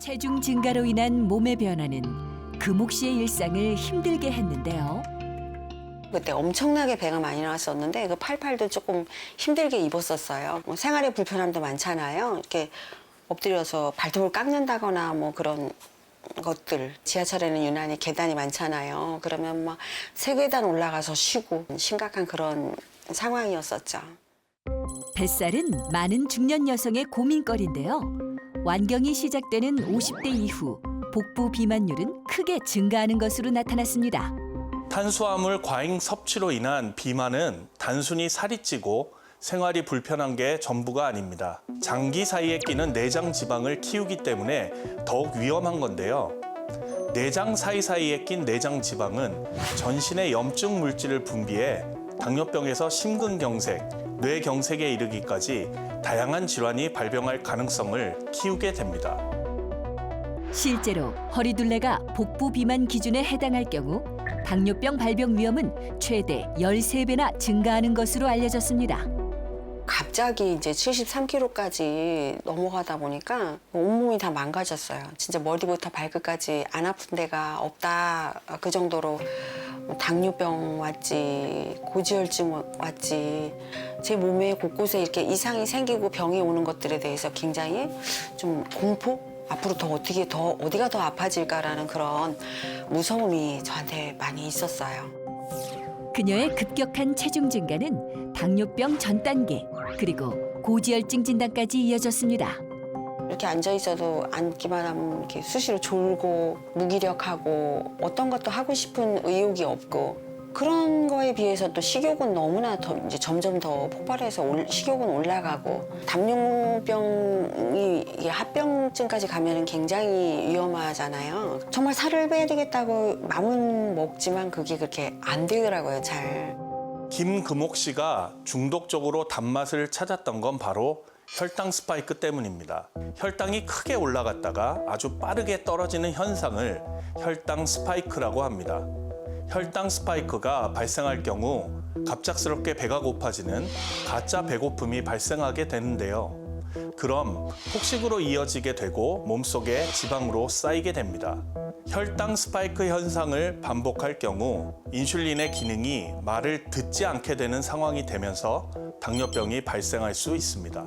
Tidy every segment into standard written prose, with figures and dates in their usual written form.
체중 증가로 인한 몸의 변화는 금옥 씨의 일상을 힘들게 했는데요. 그때 엄청나게 배가 많이 나왔었는데 그 팔팔도 조금 힘들게 입었었어요. 뭐 생활에 불편함도 많잖아요. 이렇게 엎드려서 발톱을 깎는다거나 뭐 그런 것들. 지하철에는 유난히 계단이 많잖아요. 그러면 막 세 계단 올라가서 쉬고 심각한 그런 상황이었었죠. 뱃살은 많은 중년 여성의 고민거리인데요. 완경이 시작되는 50대 이후 복부 비만율은 크게 증가하는 것으로 나타났습니다. 탄수화물 과잉 섭취로 인한 비만은 단순히 살이 찌고 생활이 불편한 게 전부가 아닙니다. 장기 사이에 끼는 내장 지방을 키우기 때문에 더욱 위험한 건데요. 내장 사이사이에 낀 내장 지방은 전신의 염증 물질을 분비해 당뇨병에서 심근경색, 뇌경색에 이르기까지 다양한 질환이 발병할 가능성을 키우게 됩니다. 실제로 허리둘레가 복부 비만 기준에 해당할 경우 당뇨병 발병 위험은 최대 13배나 증가하는 것으로 알려졌습니다. 갑자기 이제 73kg까지 넘어가다 보니까 온몸이 다 망가졌어요. 진짜 머리부터 발끝까지 안 아픈 데가 없다. 그 정도로 당뇨병 왔지, 고지혈증 왔지. 제 몸에 곳곳에 이렇게 이상이 생기고 병이 오는 것들에 대해서 굉장히 좀 공포? 앞으로 어디가 더 아파질까라는 그런 무서움이 저한테 많이 있었어요. 그녀의 급격한 체중 증가는 당뇨병 전 단계 그리고 고지혈증 진단까지 이어졌습니다. 이렇게 앉아 있어도 앉기만 하면 이렇게 수시로 졸고 무기력하고 어떤 것도 하고 싶은 의욕이 없고 그런 거에 비해서 또 식욕은 너무나 더 이제 점점 더 폭발해서 식욕은 올라가고 당뇨병이 이게 합병증까지 가면은 굉장히 위험하잖아요. 정말 살을 빼야 되겠다고 마음은 먹지만 그게 그렇게 안 되더라고요, 잘. 김금옥 씨가 중독적으로 단맛을 찾았던 건 바로 혈당 스파이크 때문입니다. 혈당이 크게 올라갔다가 아주 빠르게 떨어지는 현상을 혈당 스파이크라고 합니다. 혈당 스파이크가 발생할 경우 갑작스럽게 배가 고파지는 가짜 배고픔이 발생하게 되는데요. 그럼 폭식으로 이어지게 되고 몸속에 지방으로 쌓이게 됩니다. 혈당 스파이크 현상을 반복할 경우 인슐린의 기능이 말을 듣지 않게 되는 상황이 되면서 당뇨병이 발생할 수 있습니다.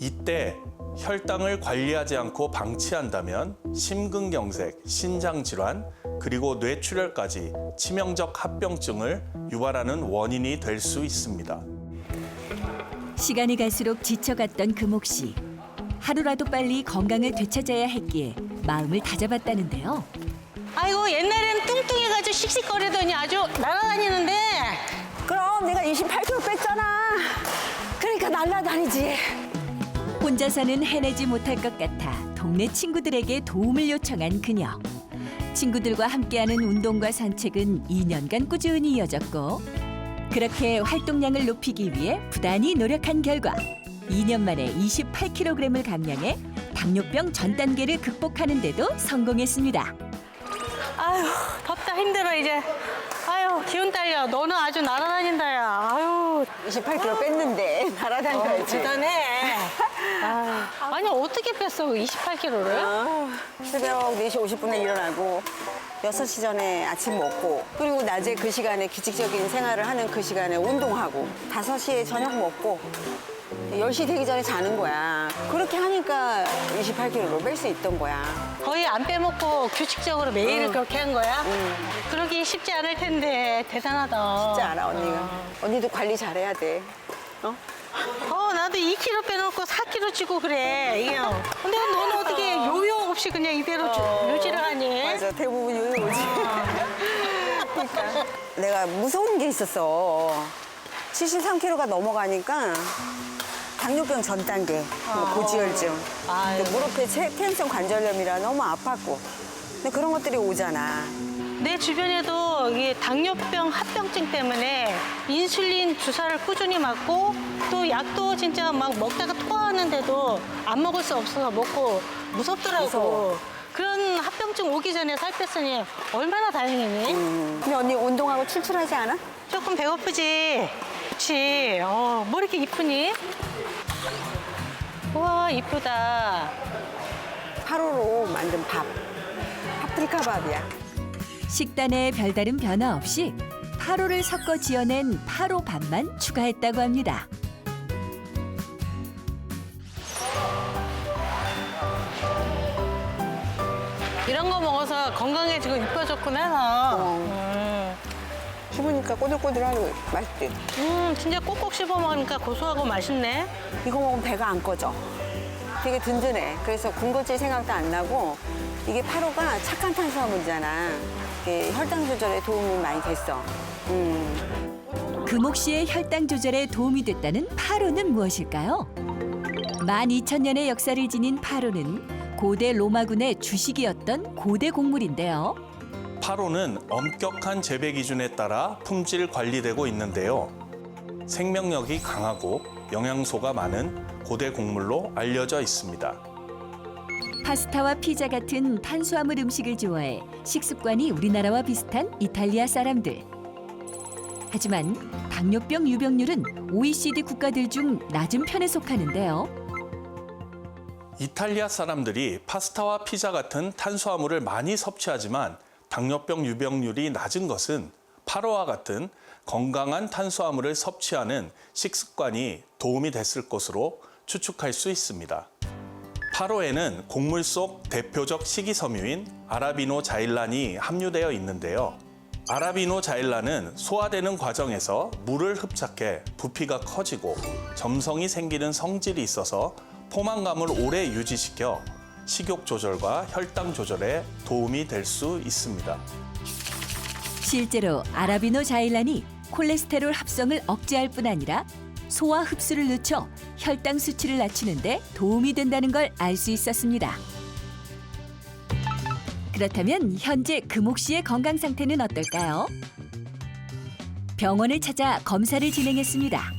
이때 혈당을 관리하지 않고 방치한다면 심근경색, 신장질환, 그리고 뇌출혈까지 치명적 합병증을 유발하는 원인이 될 수 있습니다. 시간이 갈수록 지쳐갔던 금옥 씨. 하루라도 빨리 건강을 되찾아야 했기에 마음을 다잡았다는데요. 아이고 옛날에는 뚱뚱해가지고 씩씩거리더니 아주 날아다니는데 그럼 내가 28kg 뺐잖아. 그러니까 날라다니지. 혼자 사는 해내지 못할 것 같아 동네 친구들에게 도움을 요청한 그녀. 친구들과 함께하는 운동과 산책은 2년간 꾸준히 이어졌고 그렇게 활동량을 높이기 위해 부단히 노력한 결과 2년 만에 28kg을 감량해 당뇨병 전 단계를 극복하는 데도 성공했습니다. 아유 덥다 힘들어 이제. 아유 기운 딸려. 너는 아주 날아다닌다 야. 아유 28kg 뺐는데 날아다녀야지. 대단해. 아니 어떻게 뺐어 28kg를? 새벽 4시 50분에 일어나고 6시 전에 아침 먹고 그리고 낮에 그 시간에 규칙적인 생활을 하는 그 시간에 운동하고 5시에 저녁 먹고 10시 되기 전에 자는 거야. 그렇게 하니까 28kg를 뺄 수 있던 거야. 거의 안 빼먹고 규칙적으로 매일 그렇게 한 거야? 그러기 쉽지 않을 텐데 대단하다. 쉽지 않아 언니가. 언니도 관리 잘해야 돼. 어? 나도 2kg 빼놓고 4kg 찌고 그래. 이게. 근데 너는 어떻게 요요 없이 그냥 이대로 유지를 하니? 맞아, 대부분 요요 오지. 그러니까 내가 무서운 게 있었어. 73kg가 넘어가니까 당뇨병 전 단계, 고지혈증, 아유. 무릎에 텐션 관절염이라 너무 아팠고. 근데 그런 것들이 오잖아. 내 주변에도 이게 당뇨병 합병증 때문에 인슐린 주사를 꾸준히 맞고 또 약도 진짜 막 먹다가 토하는데도 안 먹을 수 없어서 먹고 무섭더라고. 무서워. 그런 합병증 오기 전에 살 뺐으니 얼마나 다행이니? 근데 언니 운동하고 출출하지 않아? 조금 배고프지? 그렇지. 뭐 이렇게 이쁘니? 우와 이쁘다. 파로로 만든 밥. 파프리카 밥이야. 식단에 별다른 변화 없이 파로를 섞어 지어낸 파로 밥만 추가했다고 합니다. 이런 거 먹어서 건강해지고 이뻐졌구나. 씹으니까 꼬들꼬들하고 맛있지? 진짜 꼭꼭 씹어 먹으니까 고소하고 맛있네. 이거 먹으면 배가 안 꺼져. 되게 든든해. 그래서 군것질 생각도 안 나고 이게 파로가 착한 탄수화물이잖아. 이게 혈당 조절에 도움이 많이 됐어. 금옥 씨의 혈당 조절에 도움이 됐다는 파로는 무엇일까요? 12,000년의 역사를 지닌 파로는 고대 로마군의 주식이었던 고대 곡물인데요. 파로는 엄격한 재배 기준에 따라 품질 관리되고 있는데요. 생명력이 강하고 영양소가 많은 고대 곡물로 알려져 있습니다. 파스타와 피자 같은 탄수화물 음식을 좋아해 식습관이 우리나라와 비슷한 이탈리아 사람들. 하지만 당뇨병 유병률은 OECD 국가들 중 낮은 편에 속하는데요. 이탈리아 사람들이 파스타와 피자 같은 탄수화물을 많이 섭취하지만 당뇨병 유병률이 낮은 것은 파로와 같은 건강한 탄수화물을 섭취하는 식습관이 도움이 됐을 것으로 추측할 수 있습니다. 파로에는 곡물 속 대표적 식이섬유인 아라비노자일란이 함유되어 있는데요. 아라비노자일란은 소화되는 과정에서 물을 흡착해 부피가 커지고 점성이 생기는 성질이 있어서 포만감을 오래 유지시켜 식욕 조절과 혈당 조절에 도움이 될 수 있습니다. 실제로 아라비노자일란이 콜레스테롤 합성을 억제할 뿐 아니라 소화 흡수를 늦춰 혈당 수치를 낮추는 데 도움이 된다는 걸 알 수 있었습니다. 그렇다면 현재 금옥 씨의 건강 상태는 어떨까요? 병원을 찾아 검사를 진행했습니다.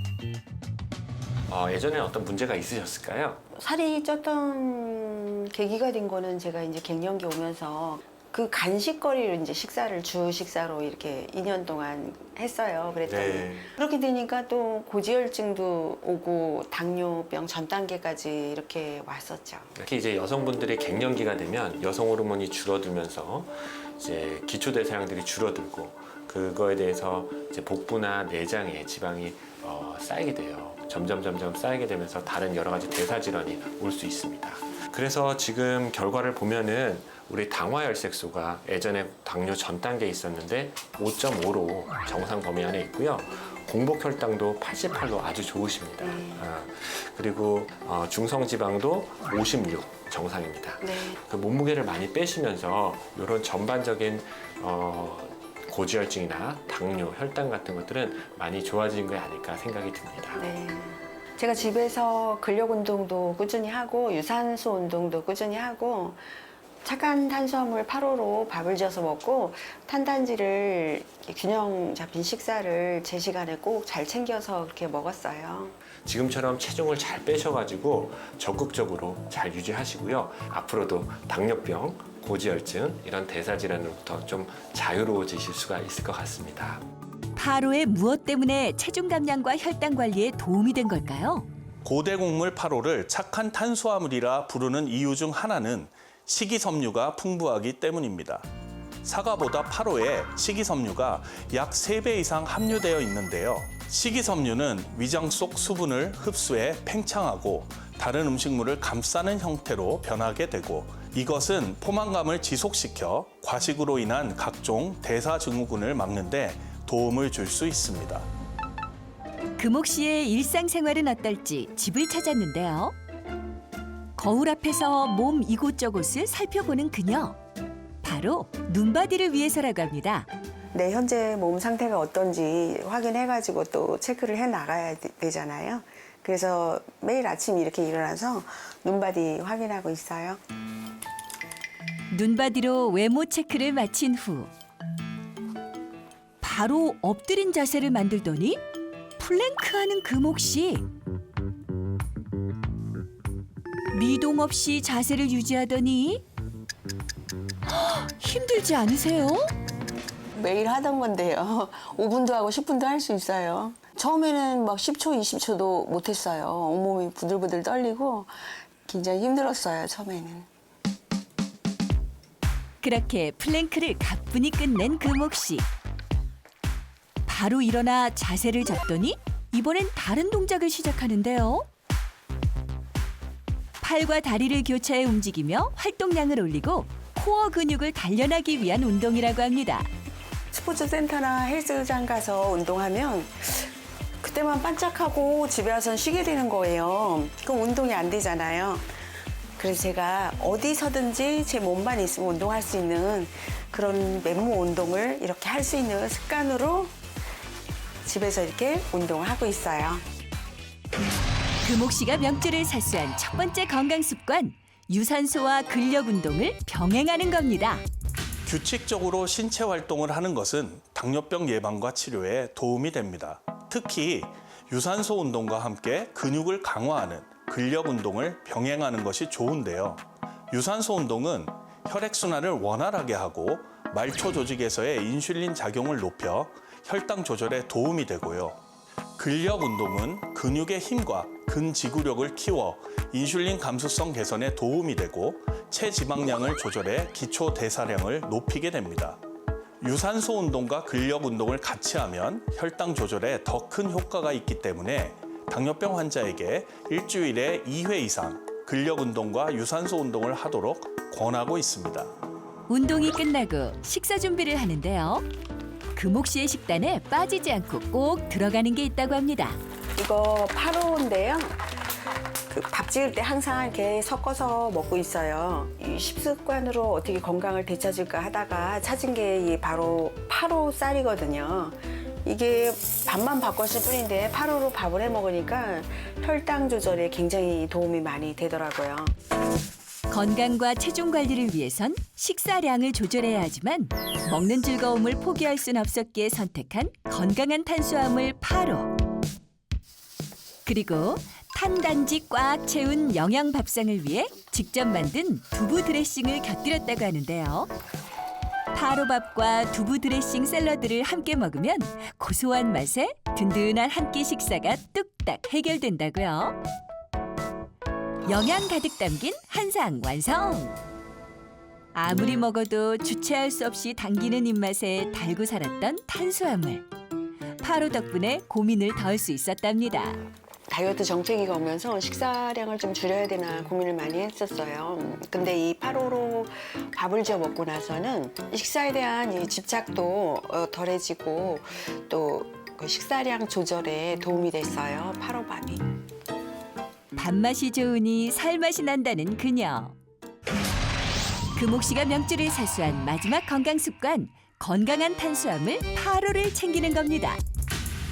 예전에 어떤 문제가 있으셨을까요? 살이 쪘던 계기가 된 거는 제가 이제 갱년기 오면서 그 간식거리로 이제 식사를 주 식사로 이렇게 2년 동안 했어요. 그랬더니 네. 그렇게 되니까 또 고지혈증도 오고 당뇨병 전 단계까지 이렇게 왔었죠. 특히 이제 여성분들이 갱년기가 되면 여성 호르몬이 줄어들면서 이제 기초대사량들이 줄어들고 그거에 대해서 이제 복부나 내장에 지방이 쌓이게 돼요. 점점 쌓이게 되면서 다른 여러 가지 대사 질환이 올 수 있습니다. 그래서 지금 결과를 보면은 우리 당화혈색소가 예전에 당뇨 전 단계에 있었는데 5.5로 정상 범위 안에 있고요. 공복혈당도 88로 아주 좋으십니다. 그리고 중성지방도 56 정상입니다. 네. 그 몸무게를 많이 빼시면서 이런 전반적인 고지혈증이나 당뇨, 혈당 같은 것들은 많이 좋아진 게 아닐까 생각이 듭니다. 네. 제가 집에서 근력 운동도 꾸준히 하고 유산소 운동도 꾸준히 하고 착한 탄수화물 8호로 밥을 지어서 먹고 탄단지를 균형 잡힌 식사를 제 시간에 꼭 잘 챙겨서 그렇게 먹었어요. 지금처럼 체중을 잘 빼셔가지고 적극적으로 잘 유지하시고요. 앞으로도 당뇨병, 고지혈증 이런 대사질환으로부터 좀 자유로워지실 수가 있을 것 같습니다. 파로의 무엇 때문에 체중 감량과 혈당 관리에 도움이 된 걸까요? 고대 곡물 파로를 착한 탄수화물이라 부르는 이유 중 하나는 식이섬유가 풍부하기 때문입니다. 사과보다 파로에 식이섬유가 약 3배 이상 함유되어 있는데요. 식이섬유는 위장 속 수분을 흡수해 팽창하고 다른 음식물을 감싸는 형태로 변하게 되고 이것은 포만감을 지속시켜 과식으로 인한 각종 대사증후군을 막는 데 도움을 줄 수 있습니다. 금옥 씨의 일상생활은 어떨지 집을 찾았는데요. 거울 앞에서 몸 이곳저곳을 살펴보는 그녀. 바로 눈바디를 위해서라고 합니다. 내 현재 몸 상태가 어떤지 확인해가지고 또 체크를 해 나가야 되잖아요. 그래서 매일 아침 이렇게 일어나서 눈바디 확인하고 있어요. 눈바디로 외모 체크를 마친 후 바로 엎드린 자세를 만들더니 플랭크하는 금옥 씨. 미동 없이 자세를 유지하더니 힘들지 않으세요? 매일 하던 건데요. 5분도 하고 10분도 할 수 있어요. 처음에는 막 10초, 20초도 못했어요. 온몸이 부들부들 떨리고 굉장히 힘들었어요, 처음에는. 그렇게 플랭크를 가뿐히 끝낸 금옥 씨. 바로 일어나 자세를 잡더니 이번엔 다른 동작을 시작하는데요. 팔과 다리를 교차해 움직이며 활동량을 올리고 코어 근육을 단련하기 위한 운동이라고 합니다. 스포츠 센터나 헬스장 가서 운동하면 그때만 반짝하고 집에 와서는 쉬게 되는 거예요. 그럼 운동이 안 되잖아요. 그래서 제가 어디서든지 제 몸만 있으면 운동할 수 있는 그런 맨몸 운동을 이렇게 할 수 있는 습관으로 집에서 이렇게 운동을 하고 있어요. 금옥 씨가 명주를 사수한 첫 번째 건강 습관, 유산소와 근력 운동을 병행하는 겁니다. 규칙적으로 신체 활동을 하는 것은 당뇨병 예방과 치료에 도움이 됩니다. 특히 유산소 운동과 함께 근육을 강화하는 근력 운동을 병행하는 것이 좋은데요. 유산소 운동은 혈액순환을 원활하게 하고 말초 조직에서의 인슐린 작용을 높여 혈당 조절에 도움이 되고요. 근력 운동은 근육의 힘과 근지구력을 키워 인슐린 감수성 개선에 도움이 되고 체지방량을 조절해 기초 대사량을 높이게 됩니다. 유산소 운동과 근력 운동을 같이 하면 혈당 조절에 더 큰 효과가 있기 때문에 당뇨병 환자에게 일주일에 2회 이상 근력 운동과 유산소 운동을 하도록 권하고 있습니다. 운동이 끝나고 식사 준비를 하는데요. 금옥 씨의 식단에 빠지지 않고 꼭 들어가는 게 있다고 합니다. 이거 파로인데요. 그 밥 지을 때 항상 이렇게 섞어서 먹고 있어요. 이 식습관으로 어떻게 건강을 되찾을까 하다가 찾은 게 이 바로 파로 쌀이거든요. 이게 밥만 바꿨을 뿐인데 파로로 밥을 해 먹으니까 혈당 조절에 굉장히 도움이 많이 되더라고요. 건강과 체중 관리를 위해선 식사량을 조절해야 하지만 먹는 즐거움을 포기할 순 없었기에 선택한 건강한 탄수화물 파로. 그리고 탄단지 꽉 채운 영양 밥상을 위해 직접 만든 두부 드레싱을 곁들였다고 하는데요. 파로밥과 두부 드레싱 샐러드를 함께 먹으면 고소한 맛에 든든한 한 끼 식사가 뚝딱 해결된다고요. 영양 가득 담긴 한상 완성! 아무리 먹어도 주체할 수 없이 당기는 입맛에 달고 살았던 탄수화물. 파로 덕분에 고민을 덜 수 있었답니다. 다이어트 정체기가 오면서 식사량을 좀 줄여야 되나 고민을 많이 했었어요. 근데 이 파로로 밥을 지어 먹고 나서는 식사에 대한 이 집착도 덜해지고 또 그 식사량 조절에 도움이 됐어요. 파로밥이. 밥맛이 좋으니 살맛이 난다는 그녀. 금옥 씨가 명주를 사수한 마지막 건강 습관, 건강한 탄수화물 파로를 챙기는 겁니다.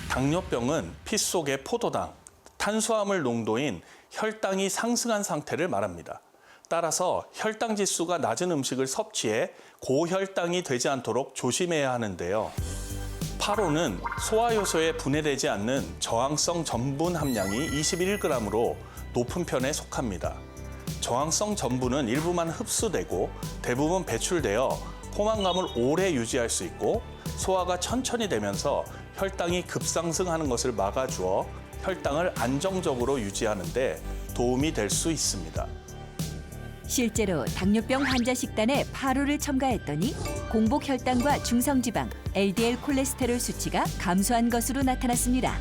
당뇨병은 피 속의 포도당, 탄수화물 농도인 혈당이 상승한 상태를 말합니다. 따라서 혈당 지수가 낮은 음식을 섭취해 고혈당이 되지 않도록 조심해야 하는데요. 파로는 소화효소에 분해되지 않는 저항성 전분 함량이 21g으로 높은 편에 속합니다. 저항성 전분은 일부만 흡수되고 대부분 배출되어 포만감을 오래 유지할 수 있고 소화가 천천히 되면서 혈당이 급상승하는 것을 막아주어 혈당을 안정적으로 유지하는 데 도움이 될 수 있습니다. 실제로 당뇨병 환자 식단에 파로를 첨가했더니 공복 혈당과 중성지방, LDL 콜레스테롤 수치가 감소한 것으로 나타났습니다.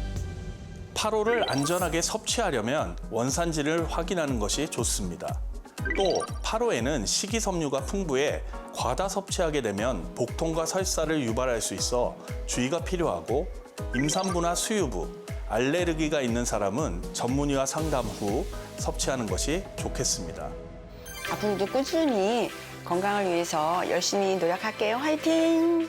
파로를 안전하게 섭취하려면 원산지를 확인하는 것이 좋습니다. 또 파로에는 식이섬유가 풍부해 과다 섭취하게 되면 복통과 설사를 유발할 수 있어 주의가 필요하고 임산부나 수유부, 알레르기가 있는 사람은 전문의와 상담 후 섭취하는 것이 좋겠습니다. 앞으로도 꾸준히 건강을 위해서 열심히 노력할게요. 화이팅!